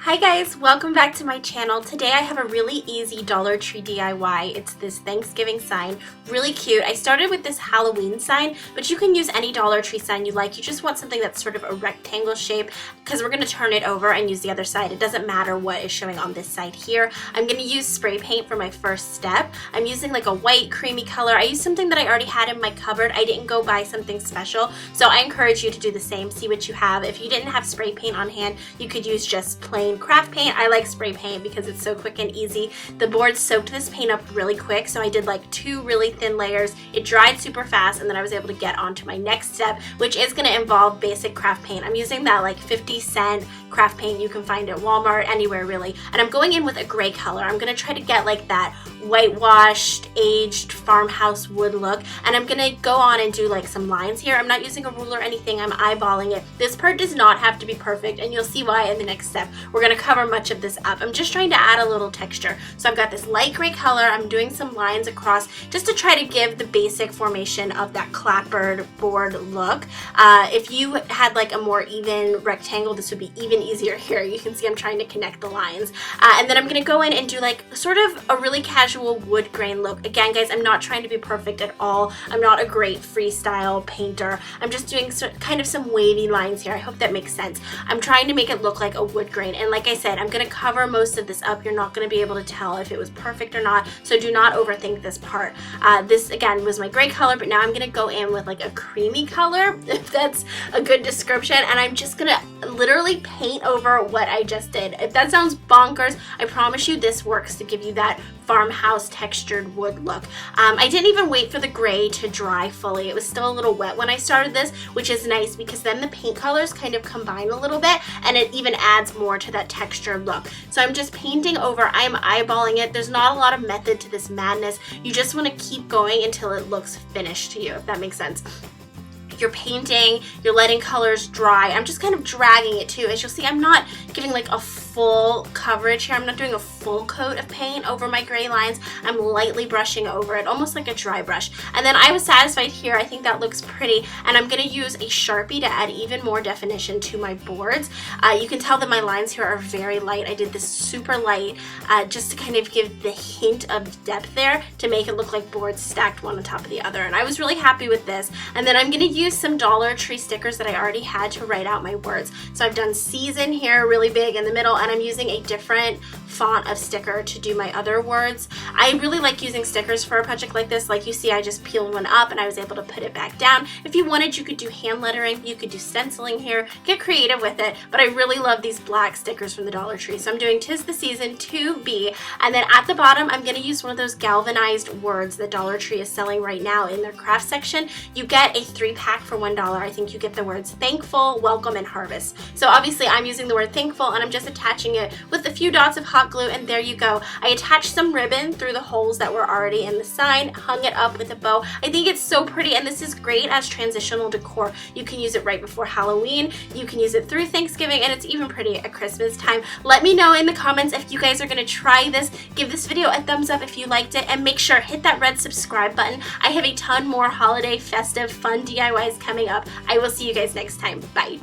Hi guys, welcome back to my channel. Today I have a really easy Dollar Tree DIY. It's this Thanksgiving sign, really cute. I started with this Halloween sign, but you can use any Dollar Tree sign you like. You just want something that's sort of a rectangle shape because we're going to turn it over and use the other side. It doesn't matter what is showing on this side here. I'm going to use spray paint for my first step. I'm using like a white creamy color. I used something that I already had in my cupboard. I didn't go buy something special, so I encourage you to do the same. See what you have. If you didn't have spray paint on hand, you could use just plain craft paint. I like spray paint because it's so quick and easy. The board soaked this paint up really quick, so I did like 2 really thin layers. It dried super fast, and then I was able to get onto my next step, which is going to involve basic craft paint. I'm using that like 50-cent craft paint you can find at Walmart, anywhere really, and I'm going in with a gray color. I'm going to try to get like that whitewashed, aged farmhouse wood look, and I'm going to go on and do like some lines here. I'm not using a ruler or anything. I'm eyeballing it. This part does not have to be perfect, and you'll see why in the next step. We're going to cover much of this up. I'm just trying to add a little texture. So I've got this light gray color. I'm doing some lines across just to try to give the basic formation of that clapboard board look. If you had like a more even rectangle, this would be even easier here. You can see I'm trying to connect the lines. And then I'm going to go in and do like sort of a really casual wood grain look. Again, guys, I'm not trying to be perfect at all. I'm not a great freestyle painter. I'm just doing kind of some wavy lines here. I hope that makes sense. I'm trying to make it look like a wood grain. And like I said, I'm going to cover most of this up. You're not going to be able to tell if it was perfect or not, so do not overthink this part. This, again, was my gray color, but now I'm going to go in with like a creamy color, if that's a good description, and I'm just going to literally paint over what I just did. If that sounds bonkers, I promise you this works to give you that farmhouse textured wood look. I didn't even wait for the gray to dry fully. It was still a little wet when I started this, which is nice because then the paint colors kind of combine a little bit, and it even adds more to that textured look. So I'm just painting over. I'm eyeballing it. There's not a lot of method to this madness. You just want to keep going until it looks finished to you, if that makes sense. You're painting, you're letting colors dry. I'm just kind of dragging it too. As you'll see, I'm not giving like a full coverage here. I'm not doing a full coat of paint over my gray lines. I'm lightly brushing over it, almost like a dry brush. And then I was satisfied here. I think that looks pretty. And I'm going to use a Sharpie to add even more definition to my boards. You can tell that my lines here are very light. I did this super light just to kind of give the hint of depth there to make it look like boards stacked one on top of the other. And I was really happy with this. And then I'm going to use some Dollar Tree stickers that I already had to write out my words. So I've done season here really big in the middle, and I'm using a different font of sticker to do my other words. I really like using stickers for a project like this. Like you see, I just peeled one up and I was able to put it back down. If you wanted, you could do hand lettering, you could do stenciling here, get creative with it, but I really love these black stickers from the Dollar Tree. So I'm doing 'Tis the Season 2B, and then at the bottom I'm going to use one of those galvanized words that Dollar Tree is selling right now in their craft section. You get a 3-pack for $1. I think you get the words thankful, welcome, and harvest. So obviously I'm using the word thankful, and I'm just attaching it with a few dots of hot glue, and there you go. I attached some ribbon through the holes that were already in the sign, hung it up with a bow. I think it's so pretty, and this is great as transitional decor. You can use it right before Halloween, you can use it through Thanksgiving, and it's even pretty at Christmas time. Let me know in the comments if you guys are going to try this. Give this video a thumbs up if you liked it, and make sure hit that red subscribe button. I have a ton more holiday, festive, fun DIYs coming up. I will see you guys next time. Bye.